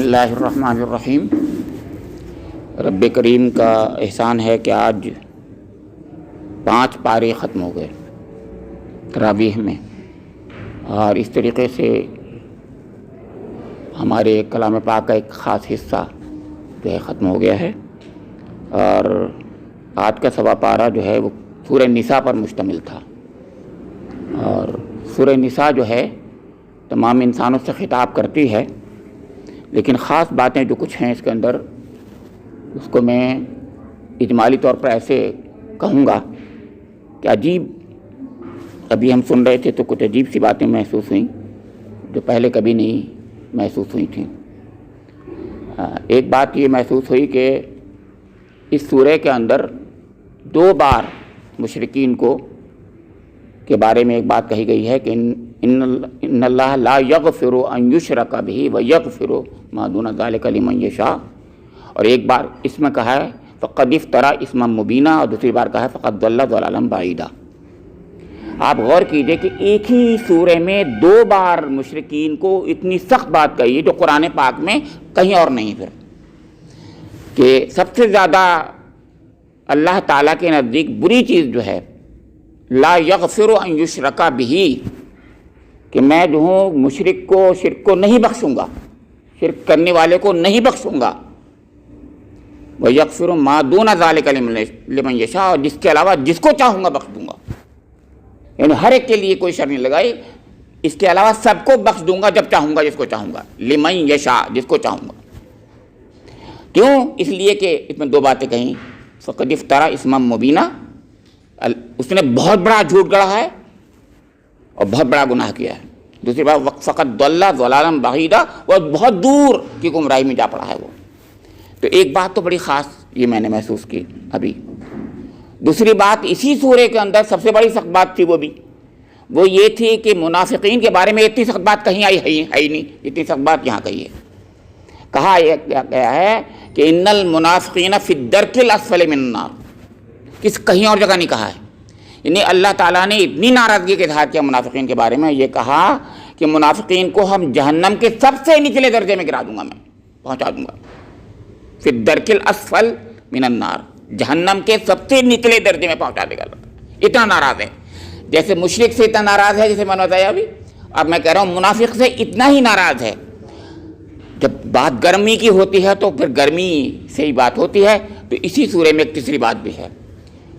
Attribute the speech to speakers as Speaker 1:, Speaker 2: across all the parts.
Speaker 1: اللہ الرحمن الرحیم۔ رب کریم کا احسان ہے کہ آج 5 پارے ختم ہو گئے تراویح میں، اور اس طریقے سے ہمارے کلام پاک کا ایک خاص حصہ جو ہے ختم ہو گیا ہے، اور آج کا سوا پارہ جو ہے وہ سورہ نساء پر مشتمل تھا، اور سورہ نساء جو ہے تمام انسانوں سے خطاب کرتی ہے، لیکن خاص باتیں جو کچھ ہیں اس کے اندر، اس کو میں اجمالی طور پر ایسے کہوں گا کہ عجیب، ابھی ہم سن رہے تھے تو کچھ عجیب سی باتیں محسوس ہوئیں جو پہلے کبھی نہیں محسوس ہوئی تھیں۔ ایک بات یہ محسوس ہوئی کہ اس سورہ کے اندر 2 بار مشرکین کے بارے میں ایک بات کہی گئی ہے کہ ان اللہ لا یغفر ان یشرک بہ ویغفر ما دون ذلک لمن یشاء، اور ایک بار اس میں کہا ہے فقد افتری اسما مبینا، اور دوسری بار کہا ہے فقد ضل ضلالا بعیدا۔ آپ غور کیجئے کہ ایک ہی سورہ میں 2 بار مشرکین کو اتنی سخت بات کہی ہے جو قرآن پاک میں کہیں اور نہیں، پھر کہ سب سے زیادہ اللہ تعالیٰ کے نزدیک بری چیز جو ہے لا یغفر ان یشرک بہ، کہ میں جو ہوں مشرک کو، شرک کو نہیں بخشوں گا، شرک کرنے والے کو نہیں بخشوں گا، وَيَغْفِرُ مَا دُونَ ذَلِكَ لِمَن يَشَاءُ، اور جس کے علاوہ جس کو چاہوں گا بخش دوں گا، یعنی ہر ایک کے لیے کوئی شرط نہیں لگائی، اس کے علاوہ سب کو بخش دوں گا جب چاہوں گا، جس کو چاہوں گا، لِمَن يَشَاء، جس کو چاہوں گا۔ کیوں؟ اس لیے کہ اس میں 2 باتیں کہیں، فقد افترا اسما مبینہ، اس نے بہت بڑا جھوٹ گڑھا ہے اور بہت بڑا گناہ کیا ہے، دوسری بات فقد ضل ضلالا بعیدا، وہ بہت دور کی گمراہی میں جا پڑا ہے وہ۔ تو ایک بات تو بڑی خاص یہ میں نے محسوس کی ابھی۔ دوسری بات، اسی سورے کے اندر سب سے بڑی سخت بات تھی وہ یہ تھی کہ منافقین کے بارے میں اتنی سخت بات کہیں آئی ہے ہی نہیں، اتنی سخت بات یہاں کہی ہے۔ کہا گیا ہے کہ ان المنافقین فی الدرک الاسفل من النار، کہیں اور جگہ نہیں کہا ہے، یعنی اللہ تعالیٰ نے اتنی ناراضگی کا اظہار کیا منافقین کے بارے میں، یہ کہا کہ منافقین کو ہم جہنم کے سب سے نچلے درجے میں گرا دوں گا، میں پہنچا دوں گا، فی الدرک الاسفل من النار، جہنم کے سب سے نچلے درجے میں پہنچا دے گا، اتنا ناراض ہے۔ جیسے مشرک سے اتنا ناراض ہے، جیسے میں نے بتایا ابھی، اب میں کہہ رہا ہوں منافق سے اتنا ہی ناراض ہے۔ جب بات گرمی کی ہوتی ہے تو پھر گرمی سے ہی بات ہوتی ہے، تو اسی سورے میں ایک تیسری بات بھی ہے،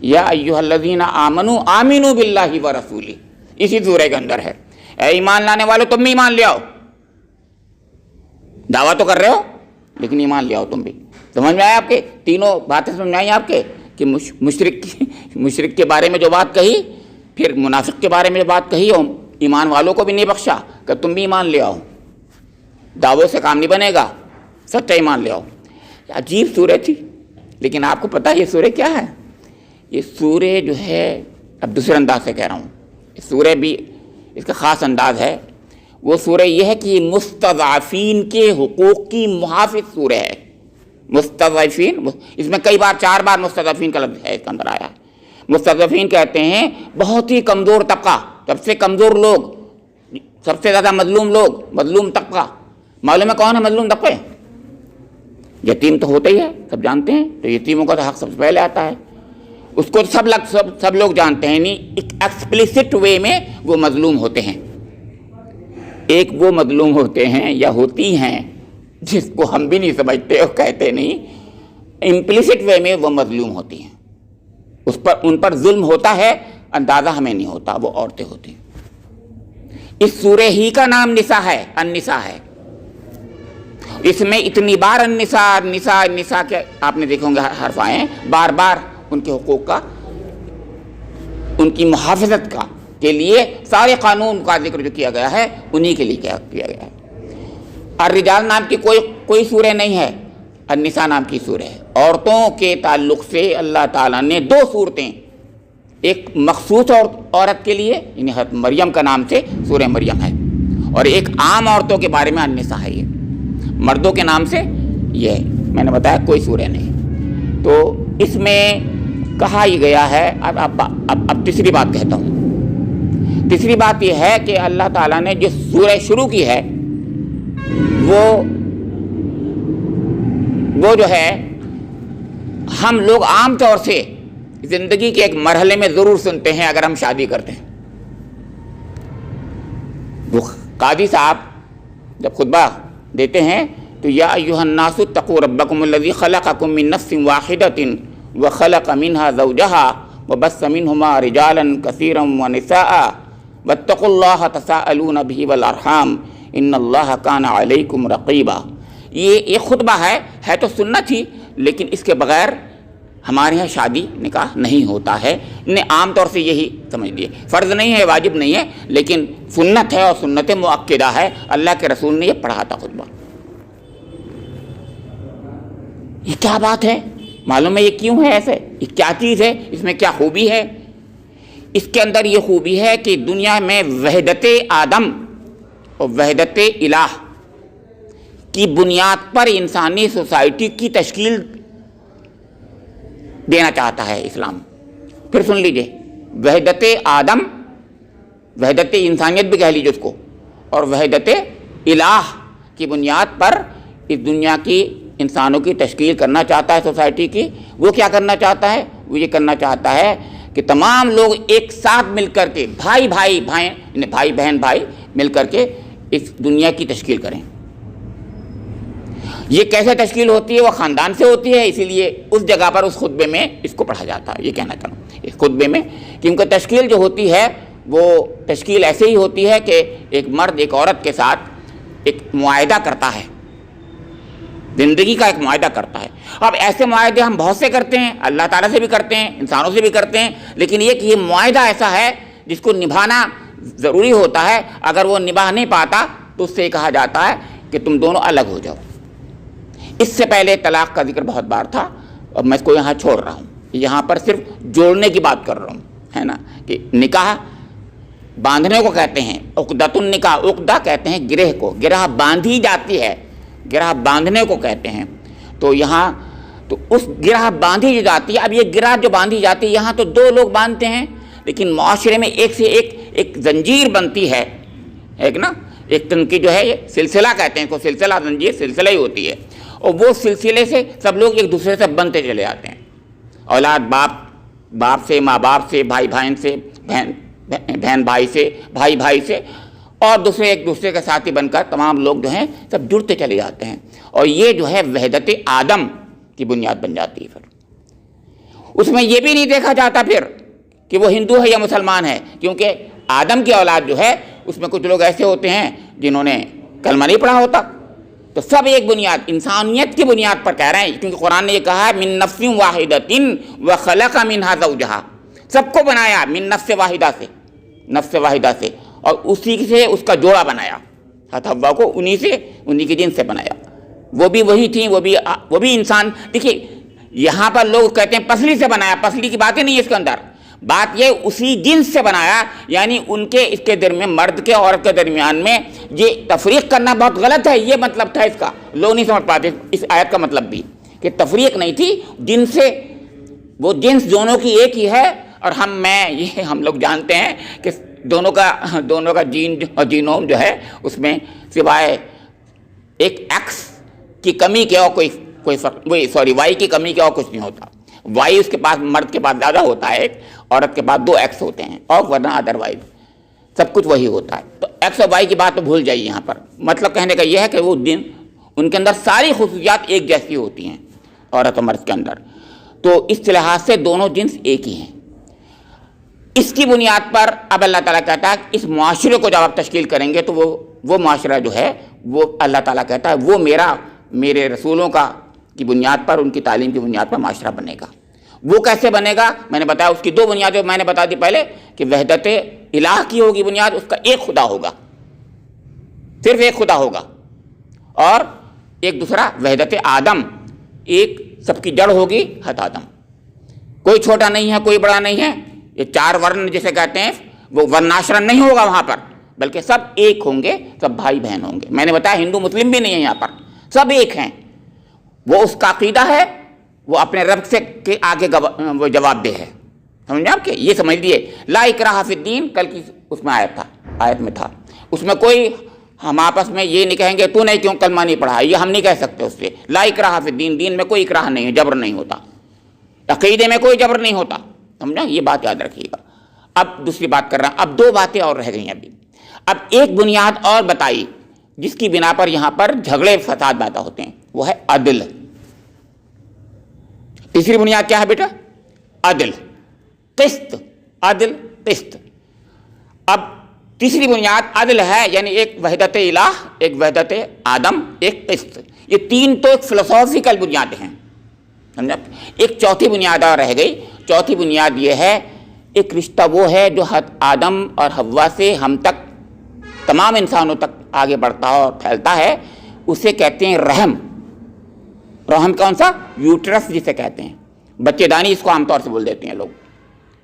Speaker 1: یا ایھا الذین آمنوا آمنوا باللہ ورسولہ، اسی سورے کے اندر ہے، اے ایمان لانے والو تم بھی ایمان لے آؤ، دعویٰ تو کر رہے ہو لیکن ایمان لے آؤ تم بھی۔ سمجھ میں آیا آپ کے؟ تینوں باتیں سمجھ میں آئی آپ کے کہ مشرک کے بارے میں جو بات کہی، پھر منافق کے بارے میں جو بات کہی، اور ایمان والوں کو بھی نہیں بخشا کہ تم بھی ایمان لے آؤ، دعووں سے کام نہیں بنے گا، سچا ایمان لے آؤ۔ عجیب سورہ تھی، لیکن آپ کو پتہ ہے یہ سورہ کیا ہے؟ یہ سورہ جو ہے، اب دوسرے انداز سے کہہ رہا ہوں، یہ سورہ بھی اس کا خاص انداز ہے، وہ سورہ یہ ہے کہ یہ مستضعفین کے حقوق کی محافظ سورہ ہے۔ مستضعفین، اس میں کئی بار 4 بار مستضعفین کا لفظ ہے اس کے اندر آیا ہے۔ مستضعفین کہتے ہیں بہت ہی کمزور طبقہ، سب سے کمزور لوگ، سب سے زیادہ مظلوم لوگ، مظلوم طبقہ۔ معلوم ہے کون ہے مظلوم طبقے؟ یتیم تو ہوتا ہی ہے، سب جانتے ہیں، تو یتیموں کا تو حق سب سے پہلے آتا ہے، اس کو سب لوگ جانتے ہیں، یعنی ایک ایکسپلیسٹ وے میں وہ مظلوم ہوتے ہیں۔ ایک وہ مظلوم ہوتے ہیں یا ہوتی ہیں جس کو ہم بھی نہیں سمجھتے اور کہتے نہیں، امپلیسٹ وے میں وہ مظلوم ہوتی ہیں، ان پر ظلم ہوتا ہے، اندازہ ہمیں نہیں ہوتا، وہ عورتیں ہوتی ہیں۔ اس سورہ ہی کا نام نساء ہے، النساء ہے، اس میں اتنی بار النساء کے آپ نے دیکھیں گے حرف آئے ہیں، بار بار ان کے حقوق کا، ان کی محافظت کا کے لیے سارے قانون کا ذکر جو کیا گیا ہے انہی کے لیے کیا گیا ہے۔ الرجال نام کی کوئی سورہ نہیں ہے، النساء نام کی سورہ ہے۔ عورتوں کے تعلق سے اللہ تعالیٰ نے 2 صورتیں، ایک مخصوص عورت کے لیے یعنی حضرت مریم کا نام سے سورہ مریم ہے، اور ایک عام عورتوں کے بارے میں النساء ہے، یہ مردوں کے نام سے یہ ہے، میں نے بتایا کوئی سورہ نہیں۔ تو اس میں کہا یہ گیا ہے، اب تیسری بات کہتا ہوں۔ تیسری بات یہ ہے کہ اللہ تعالیٰ نے جس سورہ شروع کی ہے وہ وہ جو ہے ہم لوگ عام طور سے زندگی کے ایک مرحلے میں ضرور سنتے ہیں اگر ہم شادی کرتے ہیں. وہ قاضی صاحب جب خطبہ دیتے ہیں تو یا ایھا الناس اتقوا ربکم الذی خلقکم من نفس واحدۃ وخلق منها زوجها وبث منهما رجالا كثيرا ونساء واتقوا الله تساءلون به والارحام ان اللہ کان علیکم رقیبا. یہ ایک خطبہ ہے تو سنت ہی، لیکن اس کے بغیر ہمارے یہاں شادی نکاح نہیں ہوتا ہے. نے عام طور سے یہی سمجھ لیے، فرض نہیں ہے، واجب نہیں ہے، لیکن سنت ہے اور سنت مؤکدہ ہے. اللہ کے رسول نے یہ پڑھا تھا خطبہ. یہ کیا بات ہے؟ معلوم ہے یہ کیوں ہے ایسے؟ یہ کیا چیز ہے؟ اس میں کیا خوبی ہے؟ اس کے اندر یہ خوبی ہے کہ دنیا میں وحدت آدم اور وحدت الہ کی بنیاد پر انسانی سوسائٹی کی تشکیل دینا چاہتا ہے اسلام. پھر سن لیجئے، وحدت آدم، وحدت انسانیت بھی کہہ لیجئے اس کو، اور وحدت الہ کی بنیاد پر اس دنیا کی انسانوں کی تشکیل کرنا چاہتا ہے سوسائٹی کی. وہ کیا کرنا چاہتا ہے؟ وہ یہ کرنا چاہتا ہے کہ تمام لوگ ایک ساتھ مل کر کے بھائی بہن مل کر کے اس دنیا کی تشکیل کریں. یہ کیسے تشکیل ہوتی ہے؟ وہ خاندان سے ہوتی ہے. اسی لیے اس جگہ پر اس خطبے میں اس کو پڑھا جاتا ہے. یہ کہنا چاہوں اس خطبے میں، کیونکہ تشکیل جو ہوتی ہے وہ تشکیل ایسے ہی ہوتی ہے کہ ایک مرد ایک عورت کے ساتھ ایک معاہدہ کرتا ہے، زندگی کا ایک معاہدہ کرتا ہے. اب ایسے معاہدے ہم بہت سے کرتے ہیں، اللہ تعالیٰ سے بھی کرتے ہیں، انسانوں سے بھی کرتے ہیں، لیکن یہ کہ یہ معاہدہ ایسا ہے جس کو نبھانا ضروری ہوتا ہے. اگر وہ نبھا نہیں پاتا تو اس سے کہا جاتا ہے کہ تم دونوں الگ ہو جاؤ. اس سے پہلے طلاق کا ذکر بہت بار تھا، اور میں اس کو یہاں چھوڑ رہا ہوں. یہاں پر صرف جوڑنے کی بات کر رہا ہوں، ہے نا، کہ نکاح باندھنے کو کہتے ہیں عقدۃ النکاح. عقدہ کہتے ہیں گرہ کو، گرہ باندھی جاتی ہے، گرہ باندھنے کو کہتے ہیں. تو یہاں تو اس گرہ باندھی جو جاتی ہے، اب یہ گرہ جو باندھی جاتی ہے یہاں تو دو لوگ باندھتے ہیں، لیکن معاشرے میں ایک سے ایک زنجیر بنتی ہے، ایک نا، ایک تن کی جو ہے یہ سلسلہ کہتے ہیں کو، سلسلہ زنجیر سلسلہ ہی ہوتی ہے. اور وہ سلسلے سے سب لوگ ایک دوسرے سے بنتے چلے آتے ہیں. اولاد باپ سے، ماں باپ سے، بھائی بہن سے، بہن بھائی سے، بھائی بھائی سے، اور دوسرے ایک دوسرے کے ساتھی بن کر تمام لوگ جو ہیں سب جڑتے چلے جاتے ہیں. اور یہ جو ہے وحدت آدم کی بنیاد بن جاتی ہے. پھر اس میں یہ بھی نہیں دیکھا جاتا پھر کہ وہ ہندو ہے یا مسلمان ہے، کیونکہ آدم کی اولاد جو ہے اس میں کچھ لوگ ایسے ہوتے ہیں جنہوں نے کلمہ نہیں پڑھا ہوتا. تو سب ایک بنیاد، انسانیت کی بنیاد پر کہہ رہے ہیں، کیونکہ قرآن نے یہ کہا ہے من نفس واحدۃ وخلق منها زوجها. سب کو بنایا من نفس واحدہ سے، نفس واحدہ سے، اور اسی سے اس کا جوڑا بنایا. حوا کو انہی کے جنس سے بنایا. وہ بھی وہی تھیں، وہ بھی انسان. دیکھیے یہاں پر لوگ کہتے ہیں پسلی سے بنایا، پسلی کی باتیں نہیں ہے اس کے اندر. بات یہ اسی جنس سے بنایا، یعنی ان کے اس کے درمیان، مرد کے عورت کے درمیان میں یہ تفریق کرنا بہت غلط ہے. یہ مطلب تھا اس کا، لوگ نہیں سمجھ پاتے اس آیت کا مطلب بھی، کہ تفریق نہیں تھی جنس سے، وہ جنس دونوں کی ایک ہی ہے. اور ہم لوگ جانتے ہیں کہ دونوں کا جین اور جینوم جو ہے اس میں سوائے ایک ایکس کی کمی کے اور کوئی وائی کی کمی کے اور کچھ نہیں ہوتا. وائی اس کے پاس، مرد کے پاس زیادہ ہوتا ہے، ایک عورت کے پاس 2 ایکس ہوتے ہیں، اور ورنہ ادروائز سب کچھ وہی ہوتا ہے. تو ایکس اور وائی کی بات تو بھول جائیے. یہاں پر مطلب کہنے کا یہ ہے کہ وہ دن ان کے اندر ساری خصوصیات ایک جیسی ہوتی ہیں عورت اور مرد کے اندر. تو اس لحاظ سے دونوں جنس ایک ہی ہیں. اس کی بنیاد پر اب اللہ تعالیٰ کہتا ہے کہ اس معاشرے کو جب آپ تشکیل کریں گے تو وہ معاشرہ جو ہے وہ اللہ تعالیٰ کہتا ہے وہ میرے رسولوں کی بنیاد پر، ان کی تعلیم کی بنیاد پر معاشرہ بنے گا. وہ کیسے بنے گا؟ میں نے بتایا اس کی 2 بنیادیں میں نے بتا دی پہلے، کہ وحدت الہ کی ہوگی بنیاد، اس کا ایک خدا ہوگا، صرف ایک خدا ہوگا. اور ایک دوسرا وحدت آدم، ایک سب کی جڑ ہوگی حضرت آدم. کوئی چھوٹا نہیں ہے، کوئی بڑا نہیں ہے. یہ 4 ورن جسے کہتے ہیں وہ ورناشرم نہیں ہوگا وہاں پر، بلکہ سب ایک ہوں گے، سب بھائی بہن ہوں گے. میں نے بتایا ہندو مسلم بھی نہیں ہے یہاں پر، سب ایک ہیں. وہ اس کا عقیدہ ہے، وہ اپنے رب سے کے آگے وہ جواب دہ ہے. سمجھے آپ؟ کہ یہ سمجھ لیے لا اکراہ فی الدین، کل کی اس میں آیت میں تھا، اس میں کوئی ہم آپس میں یہ نہیں کہیں گے تو نے کیوں کلمہ نہیں پڑھا، یہ ہم نہیں کہہ سکتے اس سے. لا اکراہ فی الدین، دین میں کوئی اکراہ نہیں ہے، جبر نہیں ہوتا، عقیدے میں کوئی جبر نہیں ہوتا. سمجھا؟ یہ بات یاد رکھیے گا. اب دوسری بات کر رہا ہوں. اب دو باتیں اور رہ گئی ابھی. اب ایک بنیاد اور بتائی جس کی بنا پر یہاں پر جھگڑے فساد پیدا ہوتے ہیں، وہ ہے عدل. تیسری بنیاد کیا ہے بیٹا؟ عدل، قسط. عدل، قسط. اب تیسری بنیاد عدل ہے، یعنی ایک وحدت الہ، ایک وحدت آدم، ایک قسط. یہ تین تو ایک فلسافیکل بنیادیں ہیں. سمجھا؟ ایک چوتھی بنیاد اور رہ گئی. چوتھی بنیاد یہ ہے، ایک رشتہ وہ ہے جو آدم اور حوا سے ہم تک، تمام انسانوں تک آگے بڑھتا اور پھیلتا ہے. اسے کہتے ہیں رحم. رحم کون سا؟ یوٹرس جسے کہتے ہیں. بچے دانی اس کو عام طور سے بول دیتے ہیں لوگ.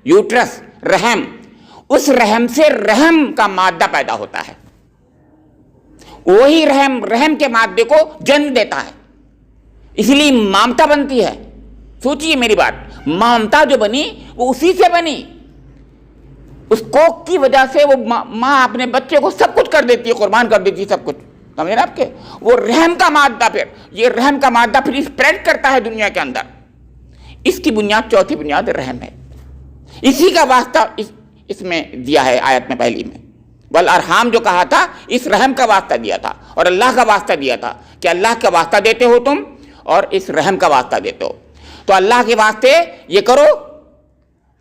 Speaker 1: یوٹرس، رحم. اس رحم سے رحم کا مادہ پیدا ہوتا ہے. وہی رحم کے مادے کو جنم دیتا ہے. اس لیے مامتا بنتی ہے. سوچئے میری بات، مامتا جو بنی وہ اسی سے بنی. اس کوک کی وجہ سے وہ ماں اپنے بچے کو سب کچھ کر دیتی ہے، قربان کر دیتی ہے سب کچھ. سمجھے نا آپ کے؟ وہ رحم کا مادہ، پھر یہ رحم کا مادہ پھر اسپریڈ کرتا ہے دنیا کے اندر. اس کی بنیاد، چوتھی بنیاد رحم ہے. اسی کا واسطہ اس میں دیا ہے آیت میں پہلی میں. والارحام جو کہا تھا، اس رحم کا واسطہ دیا تھا اور اللہ کا واسطہ دیا تھا کہ اللہ کا واسطہ دیتے ہو تم اور اس رحم کا واسطہ دیتے ہو. تو اللہ کے واسطے یہ کرو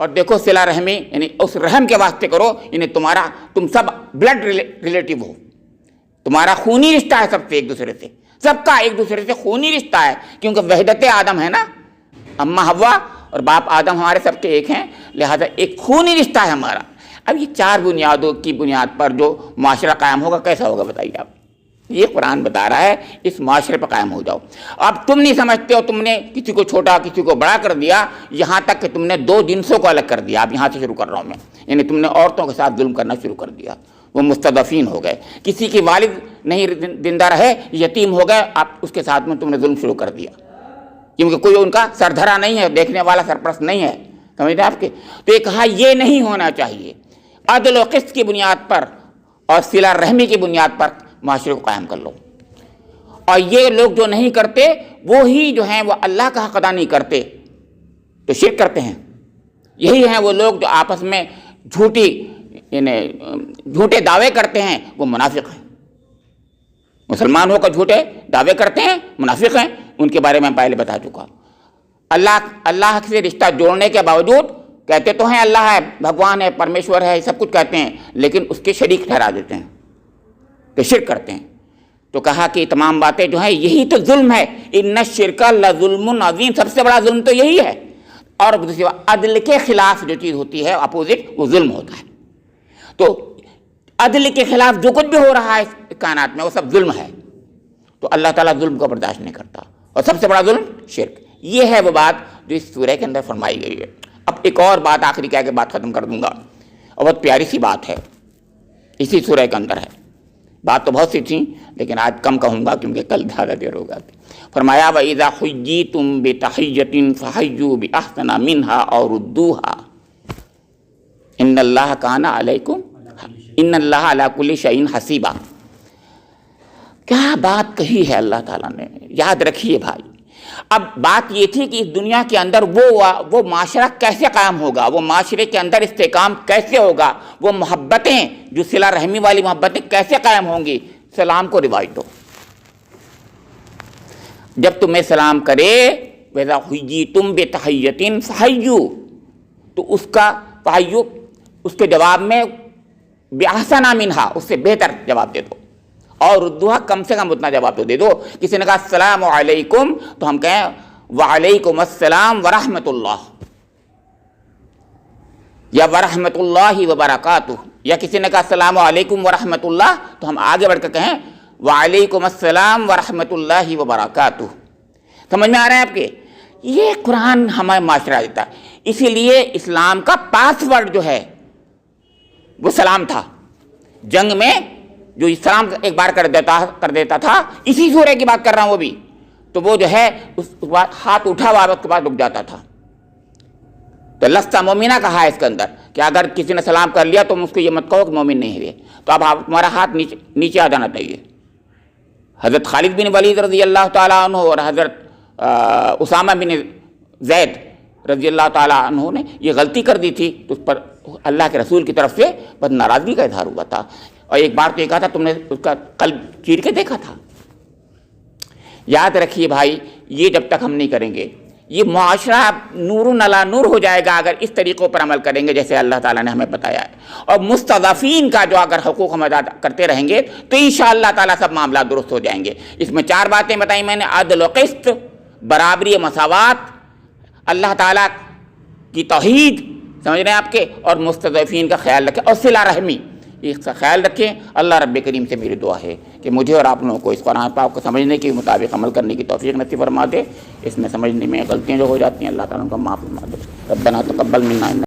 Speaker 1: اور دیکھو صلہ رحمی، یعنی اس رحم کے واسطے کرو. یعنی تم سب بلڈ ریلیٹیو ہو، تمہارا خونی رشتہ ہے سب سے، ایک دوسرے سے، سب کا ایک دوسرے سے خونی رشتہ ہے. کیونکہ وحدت آدم ہے نا، اماں حوا اور باپ آدم ہمارے سب کے ایک ہیں، لہذا ایک خونی رشتہ ہے ہمارا. اب یہ چار بنیادوں کی بنیاد پر جو معاشرہ قائم ہوگا، کیسا ہوگا بتائیے آپ؟ یہ قرآن بتا رہا ہے اس معاشرے پر قائم ہو جاؤ. اب تم نہیں سمجھتے ہو، تم نے کسی کو چھوٹا کسی کو بڑا کر دیا، یہاں تک کہ تم نے دو جنسوں کو الگ کر دیا. اب یہاں سے شروع کر رہا ہوں میں. یعنی تم نے عورتوں کے ساتھ ظلم کرنا شروع کر دیا، وہ مستضعفین ہو گئے. کسی کی والد نہیں زندہ رہے، یتیم ہو گئے، اب اس کے ساتھ میں تم نے ظلم شروع کر دیا، کیونکہ کوئی ان کا سردھرا نہیں ہے، دیکھنے والا سرپرست نہیں ہے. سمجھتے آپ کے؟ تو یہ کہا یہ نہیں ہونا چاہیے. عدل و قسط کی بنیاد پر اور صلہ رحمی کی بنیاد پر معاشرے کو قائم کر لو. اور یہ لوگ جو نہیں کرتے، وہی جو ہیں وہ اللہ کا حق ادا نہیں کرتے تو شرک کرتے ہیں. یہی ہیں وہ لوگ جو آپس میں جھوٹے دعوے کرتے ہیں، وہ منافق ہیں. مسلمان ہو کر جھوٹے دعوے کرتے ہیں، منافق ہیں. ان کے بارے میں پہلے بتا چکا. اللہ سے رشتہ جوڑنے کے باوجود کہتے تو ہیں اللہ ہے، بھگوان ہے، پرمیشور ہے، سب کچھ کہتے ہیں، لیکن اس کے شریک ٹھہرا دیتے ہیں تو شرک کرتے ہیں. تو کہا کہ تمام باتیں جو ہیں یہی تو ظلم ہے. ان الشرک لظلم عظیم، سب سے بڑا ظلم تو یہی ہے. اور دوسری بات، عدل کے خلاف جو چیز ہوتی ہے اپوزٹ، وہ ظلم ہوتا ہے. تو عدل کے خلاف جو کچھ بھی ہو رہا ہے اس کائنات میں وہ سب ظلم ہے. تو اللہ تعالیٰ ظلم کو برداشت نہیں کرتا، اور سب سے بڑا ظلم شرک. یہ ہے وہ بات جو اس سورہ کے اندر فرمائی گئی ہے. اب ایک اور بات آخری کہہ کے بات ختم کر دوں گا، اور بہت پیاری سی بات ہے، اسی سورہ کے اندر ہے. بات تو بہت سی تھیں لیکن آج کم کہوں گا کیونکہ کل زیادہ دیر ہوگا. فرمایا وَإِذَا حُيِّيتُم بِتَحِيَّةٍ فَحَيُّوا بِأَحْسَنَ مِنْهَا أَوْ رُدُّوهَا إِنَّ اللَّهَ كَانَ عَلَيْكُمْ إِنَّ اللَّهَ عَلَىٰ كُلِّ شَيْءٍ حَسِيبًا. کیا بات کہی ہے اللہ تعالیٰ نے، یاد رکھیے بھائی. اب بات یہ تھی کہ اس دنیا کے اندر وہ معاشرہ کیسے قائم ہوگا، وہ معاشرے کے اندر استحکام کیسے ہوگا، وہ محبتیں جو صلہ رحمی والی محبتیں کیسے قائم ہوں گی. سلام کو رواج دو. جب تمہیں سلام کرے وَإِذَا حُيِّيتُم بِتَحِيَّةٍ فَحَيُّوا، تو اس کا فَحَيُّوا اس کے جواب میں بِأَحْسَنَ مِنْهَا، اس سے بہتر جواب دے دو. اور ردوہا کم سے کم اتنا جواب تو دے دو. کسی نے کہا السلام علیکم تو ہم کہیں وعلیکم السلام ورحمۃ اللہ، یا ورحمۃ اللہ وبرکاتہ. یا کسی نے کہا السلام علیکم ورحمۃ اللہ تو ہم آگے بڑھ کر کہیں وعلیکم السلام ورحمۃ اللہ وبرکاتہ. سمجھ میں آ رہا ہے آپ کے؟ یہ قرآن ہمیں معاشرہ دیتا ہے. اسی لیے اسلام کا پاس ورڈ جو ہے وہ سلام تھا. جنگ میں جو سلام ایک بار کر دیتا تھا، اسی سورہ کی بات کر رہا ہوں وہ بھی، تو وہ جو ہے اس بات ہاتھ اٹھا ہوا اس کے بعد رک جاتا تھا. تو لستا مومنہ کہا ہے اس کے اندر کہ اگر کسی نے سلام کر لیا تم اس کو یہ مت کہو کہ مومن نہیں ہے، تو اب تمہارا ہاتھ نیچے آ جانا چاہیے۔ حضرت خالد بن ولید رضی اللہ تعالیٰ عنہ اور حضرت اسامہ بن زید رضی اللہ تعالیٰ عنہ نے یہ غلطی کر دی تھی، تو اس پر اللہ کے رسول کی طرف سے بد ناراضگی کا اظہار ہوا تھا، اور ایک بار تو یہ کہا تھا تم نے اس کا قلب چیر کے دیکھا تھا۔ یاد رکھیے بھائی، یہ جب تک ہم نہیں کریں گے، یہ معاشرہ نور علی نور ہو جائے گا اگر اس طریقوں پر عمل کریں گے جیسے اللہ تعالیٰ نے ہمیں بتایا ہے، اور مستضعفین کا جو اگر حقوق ہم ادا کرتے رہیں گے تو انشاءاللہ تعالیٰ سب معاملات درست ہو جائیں گے۔ اس میں 4 باتیں بتائیں میں نے، عدل و قسط، برابری مساوات، اللہ تعالیٰ کی توحید، سمجھ رہے ہیں آپ کے، اور مستضعفین کا خیال رکھیں، اور صلہ رحمی، اس کا خیال رکھیں۔ اللہ رب کریم سے میری دعا ہے کہ مجھے اور آپ لوگوں کو اس قرآن پاک کو سمجھنے کے مطابق عمل کرنے کی توفیق نصیب فرما دے۔ اس میں سمجھنے میں غلطیاں جو ہو جاتی ہیں اللہ تعالیٰ ان کو معاف فرما دے۔ ربنا تقبل منا